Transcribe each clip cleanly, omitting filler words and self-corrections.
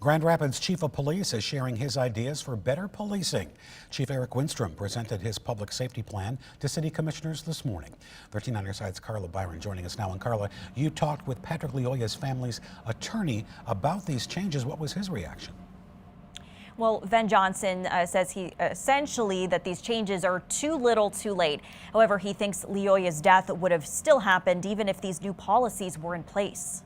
Grand Rapids Chief of Police is sharing his ideas for better policing. Chief Eric Winstrom presented his public safety plan to city commissioners this morning. 13 on your side's Carla Byron joining us now. And Carla, you talked with Patrick Lyoya's family's attorney about these changes. What was his reaction? Well, Van Johnson says he essentially that these changes are too little too late. However, he thinks Lyoya's death would have still happened even if these new policies were in place.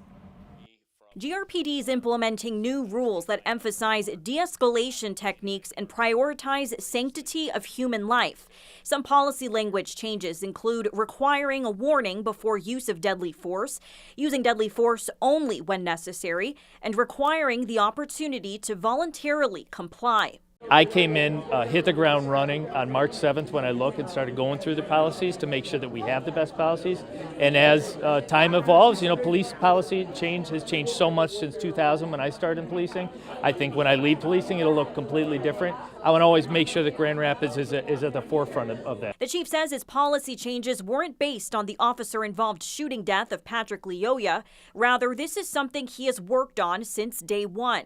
GRPD is implementing new rules that emphasize de-escalation techniques and prioritize sanctity of human life. Some policy language changes include requiring a warning before use of deadly force, using deadly force only when necessary, and requiring the opportunity to voluntarily comply. I came in, hit the ground running on March 7th when I looked and started going through the policies to make sure that we have the best policies. And as time evolves, police policy has changed so much since 2000 when I started in policing. I think when I leave policing, it'll look completely different. I want to always make sure that Grand Rapids is at the forefront of that. The chief says his policy changes weren't based on the officer-involved shooting death of Patrick Lyoya. Rather, this is something he has worked on since day one.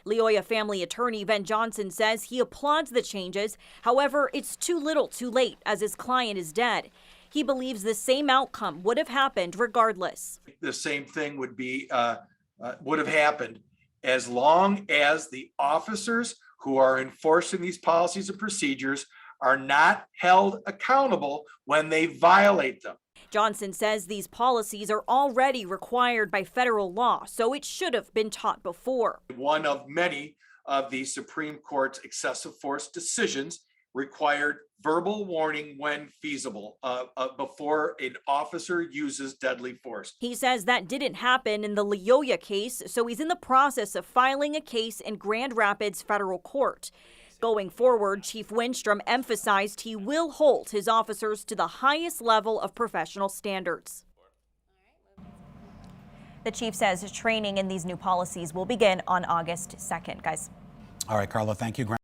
Lyoya family attorney Van Johnson says he applauds the changes. However, it's too little too late as his client is dead. He believes the same outcome would have happened regardless. The same thing would have happened as long as the officers who are enforcing these policies and procedures are not held accountable when they violate them. Johnson says these policies are already required by federal law, so it should have been taught before. One of many of the Supreme Court's excessive force decisions required verbal warning when feasible before an officer uses deadly force. He says that didn't happen in the Lyoya case, so he's in the process of filing a case in Grand Rapids federal court. Going forward, Chief Winstrom emphasized he will hold his officers to the highest level of professional standards. The chief says training in these new policies will begin on August 2nd. Guys. All right, Carla, thank you.